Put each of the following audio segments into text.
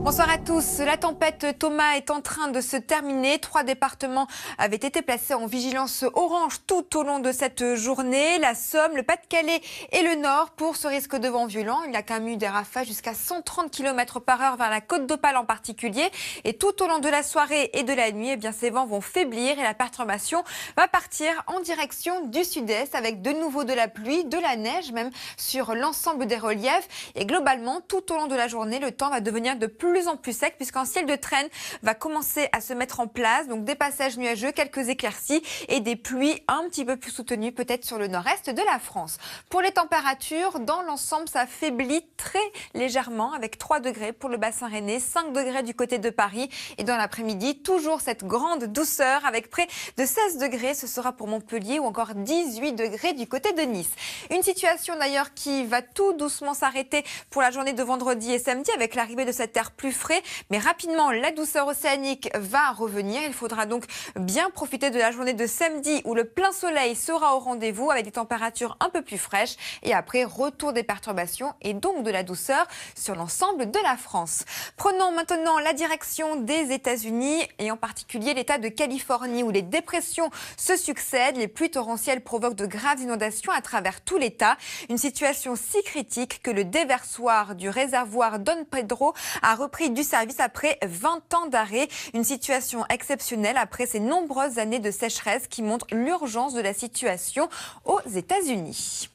Bonsoir à tous. La tempête Thomas est en train de se terminer. 3 départements avaient été placés en vigilance orange tout au long de cette journée. La Somme, le Pas-de-Calais et le Nord pour ce risque de vent violent. Il y a quand même eu des rafales jusqu'à 130 km/h vers la Côte d'Opale en particulier. Et tout au long de la soirée et de la nuit, ces vents vont faiblir et la perturbation va partir en direction du sud-est avec de nouveau de la pluie, de la neige même sur l'ensemble des reliefs. Et globalement, tout au long de la journée, le temps va devenir de plus en plus sec puisqu'un ciel de traîne va commencer à se mettre en place. Donc des passages nuageux, quelques éclaircies et des pluies un petit peu plus soutenues peut-être sur le nord-est de la France. Pour les températures, dans l'ensemble, ça faiblit très légèrement avec 3 degrés pour le bassin rennais, 5 degrés du côté de Paris. Et dans l'après-midi, toujours cette grande douceur avec près de 16 degrés. Ce sera pour Montpellier ou encore 18 degrés du côté de Nice. Une situation d'ailleurs qui va tout doucement s'arrêter pour la journée de vendredi et samedi avec l'arrivée de cet air plus frais. Mais rapidement, la douceur océanique va revenir. Il faudra donc bien profiter de la journée de samedi où le plein soleil sera au rendez-vous avec des températures un peu plus fraîches. Et après, retour des perturbations et donc de la douceur sur l'ensemble de la France. Prenons maintenant la direction des États-Unis et en particulier l'État de Californie où les dépressions se succèdent. Les pluies torrentielles provoquent de graves inondations à travers tout l'État. Une situation si critique que le déversoir du réservoir Don Pedro a repris du service après 20 ans d'arrêt. Une situation exceptionnelle après ces nombreuses années de sécheresse qui montrent l'urgence de la situation aux États-Unis.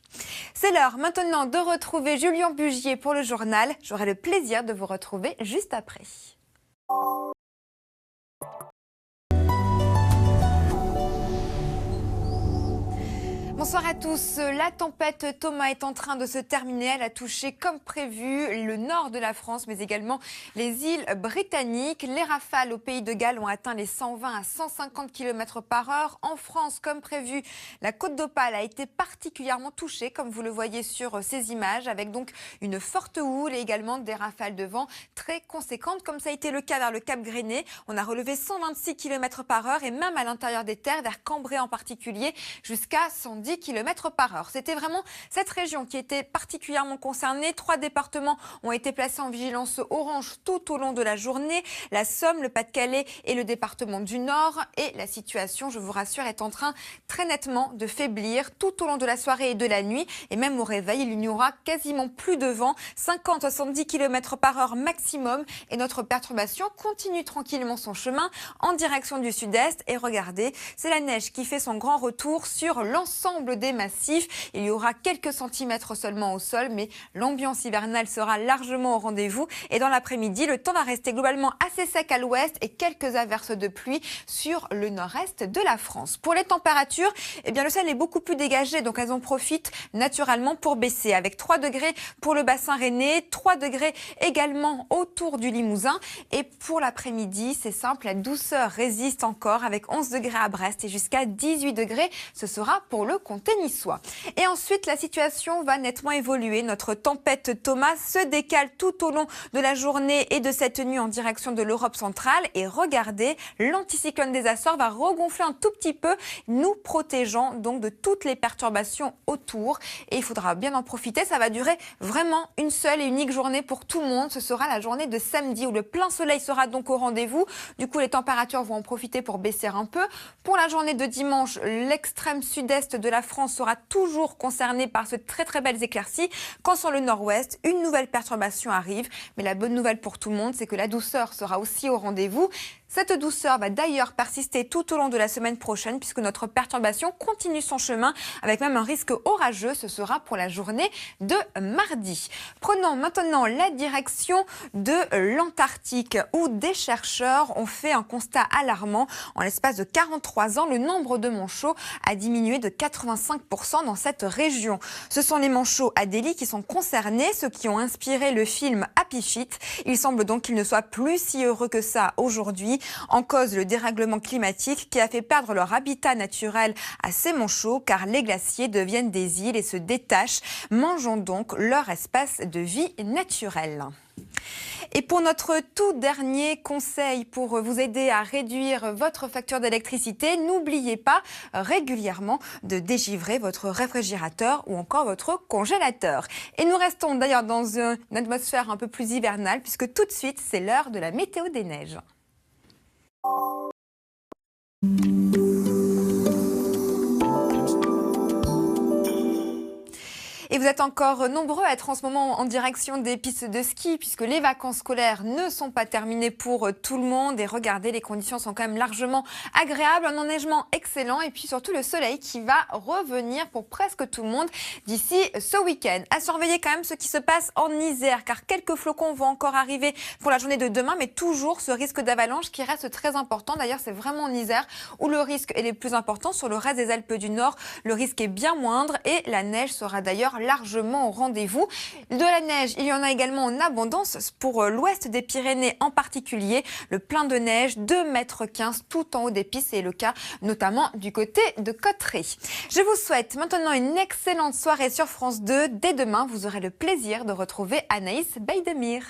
C'est l'heure maintenant de retrouver Julien Bugier pour le journal. J'aurai le plaisir de vous retrouver juste après. Bonsoir à tous. La tempête Thomas est en train de se terminer. Elle a touché comme prévu le nord de la France, mais également les îles britanniques. Les rafales au pays de Galles ont atteint les 120 à 150 km/h. En France, comme prévu, la Côte d'Opale a été particulièrement touchée, comme vous le voyez sur ces images, avec donc une forte houle et également des rafales de vent très conséquentes, comme ça a été le cas vers le Cap Grenet. On a relevé 126 km/h et même à l'intérieur des terres, vers Cambrai en particulier, jusqu'à 110 km/h. C'était vraiment cette région qui était particulièrement concernée. 3 départements ont été placés en vigilance orange tout au long de la journée. La Somme, le Pas-de-Calais et le département du Nord. Et la situation, je vous rassure, est en train très nettement de faiblir tout au long de la soirée et de la nuit. Et même au réveil, il n'y aura quasiment plus de vent. 50-70 km/h maximum. Et notre perturbation continue tranquillement son chemin en direction du sud-est. Et regardez, c'est la neige qui fait son grand retour sur l'ensemble des massifs. Il y aura quelques centimètres seulement au sol, mais l'ambiance hivernale sera largement au rendez-vous. Et dans l'après-midi, le temps va rester globalement assez sec à l'ouest et quelques averses de pluie sur le nord-est de la France. Pour les températures, le ciel est beaucoup plus dégagé, donc elles en profitent naturellement pour baisser. Avec 3 degrés pour le bassin rennais, 3 degrés également autour du Limousin. Et pour l'après-midi, c'est simple, la douceur résiste encore avec 11 degrés à Brest et jusqu'à 18 degrés. Ce sera pour le comté niçois. Et ensuite, la situation va nettement évoluer. Notre tempête Thomas se décale tout au long de la journée et de cette nuit en direction de l'Europe centrale. Et regardez, l'anticyclone des Açores va regonfler un tout petit peu, nous protégeant donc de toutes les perturbations autour. Et il faudra bien en profiter. Ça va durer vraiment une seule et unique journée pour tout le monde. Ce sera la journée de samedi où le plein soleil sera donc au rendez-vous. Du coup, les températures vont en profiter pour baisser un peu. Pour la journée de dimanche, l'extrême sud-est de la France sera toujours concernée par ce très belles éclaircies. Quand sur le nord-ouest, une nouvelle perturbation arrive. Mais la bonne nouvelle pour tout le monde, c'est que la douceur sera aussi au rendez-vous. Cette douceur va d'ailleurs persister tout au long de la semaine prochaine puisque notre perturbation continue son chemin avec même un risque orageux. Ce sera pour la journée de mardi. Prenons maintenant la direction de l'Antarctique où des chercheurs ont fait un constat alarmant. En l'espace de 43 ans, le nombre de manchots a diminué de 85% dans cette région. Ce sont les manchots Adélie qui sont concernés, ceux qui ont inspiré le film Happy Feet. Il semble donc qu'ils ne soient plus si heureux que ça aujourd'hui. En cause, le dérèglement climatique qui a fait perdre leur habitat naturel à ces manchots car les glaciers deviennent des îles et se détachent, mangeant donc leur espace de vie naturel. Et pour notre tout dernier conseil pour vous aider à réduire votre facture d'électricité, n'oubliez pas régulièrement de dégivrer votre réfrigérateur ou encore votre congélateur. Et nous restons d'ailleurs dans une atmosphère un peu plus hivernale puisque tout de suite c'est l'heure de la météo des neiges. Et vous êtes encore nombreux à être en ce moment en direction des pistes de ski puisque les vacances scolaires ne sont pas terminées pour tout le monde. Et regardez, les conditions sont quand même largement agréables, un enneigement excellent et puis surtout le soleil qui va revenir pour presque tout le monde d'ici ce week-end. À surveiller quand même ce qui se passe en Isère car quelques flocons vont encore arriver pour la journée de demain, mais toujours ce risque d'avalanche qui reste très important. D'ailleurs, c'est vraiment en Isère où le risque est le plus important. Sur le reste des Alpes du Nord, le risque est bien moindre et la neige sera d'ailleurs largement au rendez-vous. De la neige, il y en a également en abondance pour l'ouest des Pyrénées en particulier. Le plein de neige, 2,15 m tout en haut des pistes, c'est le cas notamment du côté de Cotterêts. Je vous souhaite maintenant une excellente soirée sur France 2. Dès demain, vous aurez le plaisir de retrouver Anaïs Beydemir.